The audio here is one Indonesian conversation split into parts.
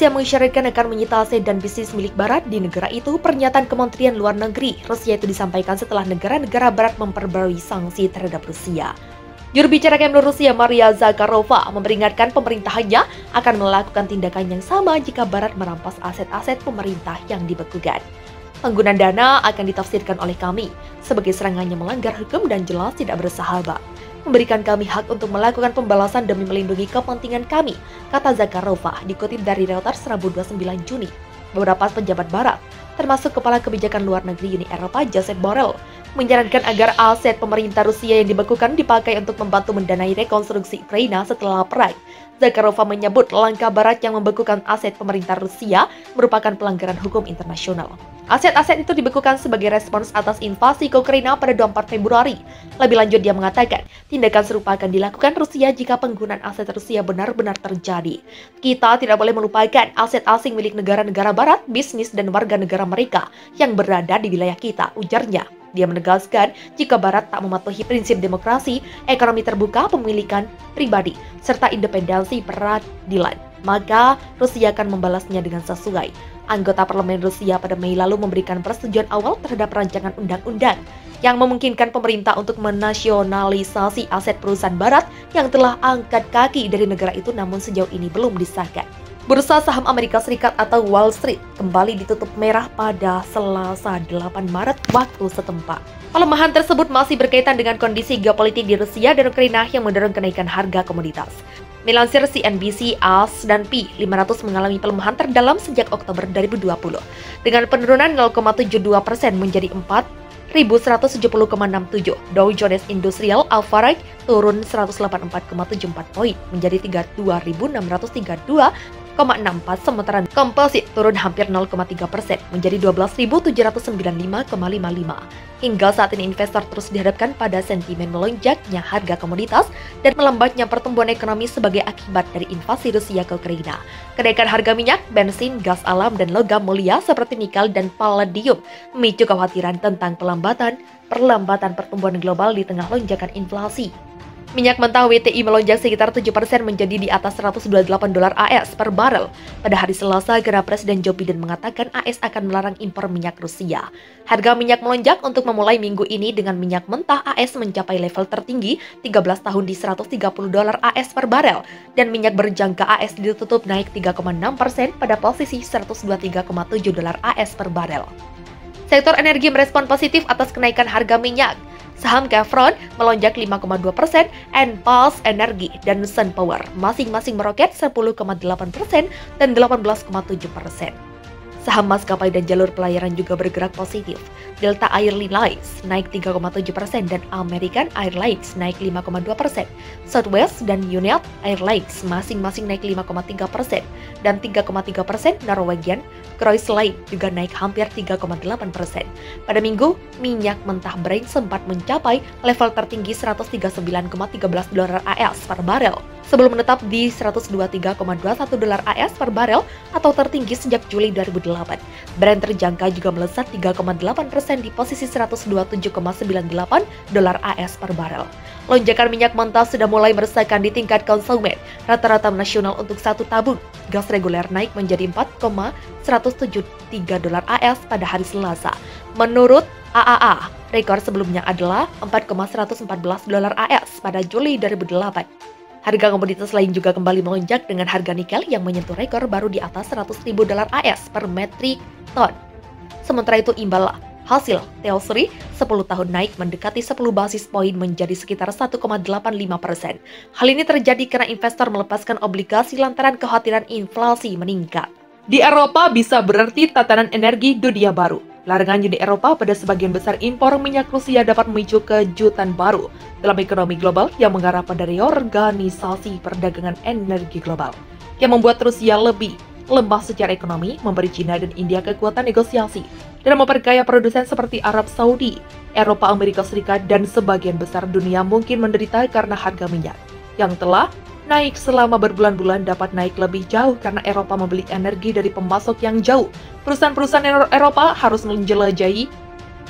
Rusia mengisyaratkan akan menyita aset dan bisnis milik Barat di negara itu. Pernyataan Kementerian Luar Negeri Rusia itu disampaikan setelah negara-negara Barat memperbarui sanksi terhadap Rusia. Juru bicara Kremlin Rusia Maria Zakharova memperingatkan pemerintahnya akan melakukan tindakan yang sama jika Barat merampas aset-aset pemerintah yang dibekukan. Penggunaan dana akan ditafsirkan oleh kami sebagai serangannya melanggar hukum dan jelas tidak bersahabat. Memberikan kami hak untuk melakukan pembalasan demi melindungi kepentingan kami, kata Zakharova, dikutip dari Reuters Rabu 29 Juni. Beberapa pejabat Barat, termasuk Kepala Kebijakan Luar Negeri Uni Eropa Josep Borrell, menyarankan agar aset pemerintah Rusia yang dibekukan dipakai untuk membantu mendanai rekonstruksi Ukraina setelah perang. Zakharova menyebut langkah Barat yang membekukan aset pemerintah Rusia merupakan pelanggaran hukum internasional. Aset-aset itu dibekukan sebagai respons atas invasi ke Ukraina pada 24 Februari. Lebih lanjut, dia mengatakan, tindakan serupa akan dilakukan Rusia jika penggunaan aset Rusia benar-benar terjadi. Kita tidak boleh melupakan aset asing milik negara-negara Barat, bisnis dan warga negara mereka yang berada di wilayah kita, ujarnya. Dia menegaskan, jika Barat tak mematuhi prinsip demokrasi, ekonomi terbuka, pemilikan pribadi, serta independensi peradilan, maka Rusia akan membalasnya dengan sesuai. Anggota parlemen Rusia pada Mei lalu memberikan persetujuan awal terhadap rancangan undang-undang yang memungkinkan pemerintah untuk menasionalisasi aset perusahaan Barat yang telah angkat kaki dari negara itu namun sejauh ini belum disahkan. Bursa saham Amerika Serikat atau Wall Street kembali ditutup merah pada Selasa 8 Maret waktu setempat. Pelemahan tersebut masih berkaitan dengan kondisi geopolitik di Rusia dan Ukraina yang mendorong kenaikan harga komoditas. Melansir CNBC, S&P 500 mengalami pelemahan terdalam sejak Oktober 2020 dengan penurunan 0,72% menjadi 4.170,67. Dow Jones Industrial Average turun 184,74 poin menjadi 32.632,64, sementara komposit turun hampir 0,3% menjadi 12.795,55. Hingga saat ini investor terus dihadapkan pada sentimen melonjaknya harga komoditas dan melambatnya pertumbuhan ekonomi sebagai akibat dari invasi Rusia ke Ukraina. Kenaikan harga minyak, bensin, gas alam, dan logam mulia seperti nikel dan palladium memicu kekhawatiran tentang perlambatan pertumbuhan global di tengah lonjakan inflasi. Minyak mentah WTI melonjak sekitar 7% menjadi di atas $128 AS per barel. Pada hari Selasa, karena Presiden Joe Biden mengatakan AS akan melarang impor minyak Rusia. Harga minyak melonjak untuk memulai minggu ini dengan minyak mentah AS mencapai level tertinggi 13 tahun di $130 AS per barel. Dan minyak berjangka AS ditutup naik 3,6% pada posisi $123,7 AS per barel. Sektor energi merespon positif atas kenaikan harga minyak. Saham Chevron melonjak 5,2%, Enphase Energy dan SunPower masing-masing meroket 10,8% dan 18,7%. Saham maskapai dan jalur pelayaran juga bergerak positif. Delta Airlines naik 3,7% dan American Airlines naik 5,2%. Southwest dan United Airlines masing-masing naik 5,3% dan 3,3%. Norwegian Cruise Line juga naik hampir 3,8%. Pada minggu, minyak mentah Brent sempat mencapai level tertinggi $139,13 AS per barel, sebelum menetap di $123,21 AS per barel atau tertinggi sejak Juli 2008. Brent terjangka juga melesat 3,8% di posisi $127,98 AS per barel. Lonjakan minyak mentah sudah mulai meresahkan di tingkat konsumen. Rata-rata nasional untuk satu tabung gas reguler naik menjadi $4,173 AS pada hari Selasa. Menurut AAA, rekor sebelumnya adalah $4,114 AS pada Juli 2008. Harga komoditas lain juga kembali melonjak dengan harga nikel yang menyentuh rekor baru di atas $100.000 AS per metrik ton. Sementara itu imbal hasil teori 10 tahun naik mendekati 10 basis poin menjadi sekitar 1,85%. Hal ini terjadi karena investor melepaskan obligasi lantaran kekhawatiran inflasi meningkat. Di Eropa bisa berarti tatanan energi dunia baru. Larangan Uni Eropa pada sebagian besar impor minyak Rusia dapat memicu kejutan baru dalam ekonomi global yang mengarah pada reorganisasi perdagangan energi global, yang membuat Rusia lebih lemah secara ekonomi, memberi China dan India kekuatan negosiasi, dan memperkaya produsen seperti Arab Saudi, Eropa, Amerika Serikat, dan sebagian besar dunia mungkin menderita karena harga minyak yang telah naik selama berbulan-bulan dapat naik lebih jauh karena Eropa membeli energi dari pemasok yang jauh. Perusahaan-perusahaan Eropa harus menjelajahi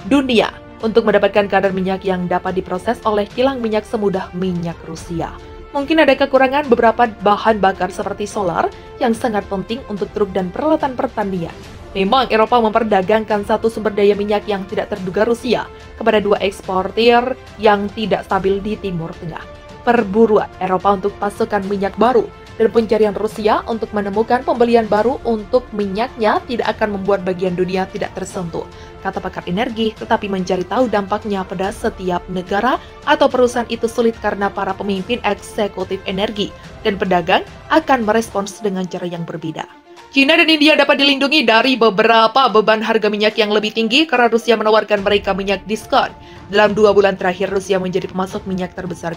dunia untuk mendapatkan kadar minyak yang dapat diproses oleh kilang minyak semudah minyak Rusia. Mungkin ada kekurangan beberapa bahan bakar seperti solar yang sangat penting untuk truk dan peralatan pertanian. Memang Eropa memperdagangkan satu sumber daya minyak yang tidak terduga Rusia kepada dua eksportir yang tidak stabil di Timur Tengah. Perburuan Eropa untuk pasokan minyak baru dan pencarian Rusia untuk menemukan pembelian baru untuk minyaknya tidak akan membuat bagian dunia tidak tersentuh, kata pakar energi, tetapi mencari tahu dampaknya pada setiap negara atau perusahaan itu sulit karena para pemimpin eksekutif energi dan pedagang akan merespons dengan cara yang berbeda. China dan India dapat dilindungi dari beberapa beban harga minyak yang lebih tinggi karena Rusia menawarkan mereka minyak diskon. Dalam 2 bulan terakhir, Rusia menjadi pemasok minyak terbesar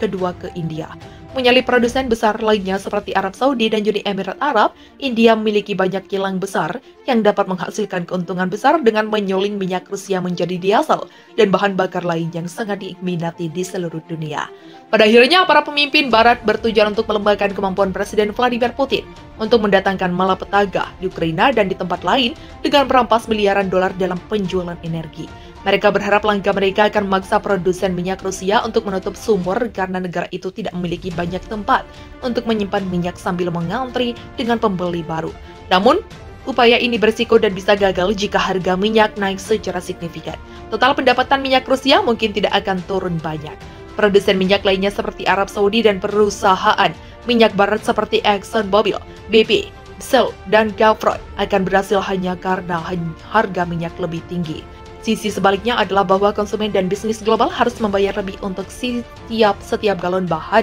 kedua ke India. Menyalip produsen besar lainnya seperti Arab Saudi dan Uni Emirat Arab, India memiliki banyak kilang besar yang dapat menghasilkan keuntungan besar dengan menyuling minyak Rusia menjadi diesel dan bahan bakar lain yang sangat diminati di seluruh dunia. Pada akhirnya, para pemimpin Barat bertujuan untuk melembagakan kemampuan Presiden Vladimir Putin untuk mendatangkan malapetaka di Ukraina dan di tempat lain dengan merampas miliaran dolar dalam penjualan energi. Mereka berharap langkah mereka akan memaksa produsen minyak Rusia untuk menutup sumur karena negara itu tidak memiliki banyak tempat untuk menyimpan minyak sambil mengantri dengan pembeli baru. Namun, upaya ini berisiko dan bisa gagal jika harga minyak naik secara signifikan. Total pendapatan minyak Rusia mungkin tidak akan turun banyak. Produsen minyak lainnya seperti Arab Saudi dan perusahaan minyak barat seperti ExxonMobil, BP, Shell, dan Gazprom akan berhasil hanya karena harga minyak lebih tinggi. Sisi sebaliknya adalah bahwa konsumen dan bisnis global harus membayar lebih untuk setiap galon bahan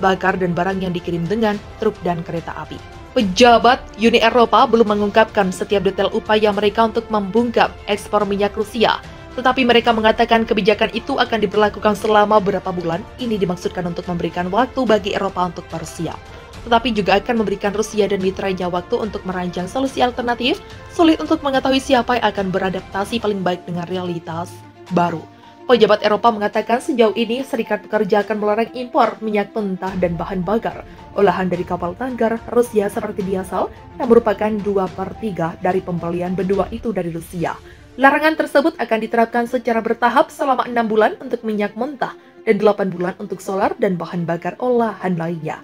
bakar dan barang yang dikirim dengan truk dan kereta api. Pejabat Uni Eropa belum mengungkapkan setiap detail upaya mereka untuk membungkam ekspor minyak Rusia, tetapi mereka mengatakan kebijakan itu akan diberlakukan selama beberapa bulan. Ini dimaksudkan untuk memberikan waktu bagi Eropa untuk bersiap, tetapi juga akan memberikan Rusia dan mitranya waktu untuk merancang solusi alternatif. Sulit untuk mengetahui siapa yang akan beradaptasi paling baik dengan realitas baru. Pejabat Eropa mengatakan sejauh ini Serikat Pekerja akan melarang impor minyak mentah dan bahan bakar olahan dari kapal tanker Rusia seperti diesel yang merupakan 2/3 dari pembelian benua itu dari Rusia. Larangan tersebut akan diterapkan secara bertahap selama 6 bulan untuk minyak mentah dan 8 bulan untuk solar dan bahan bakar olahan lainnya.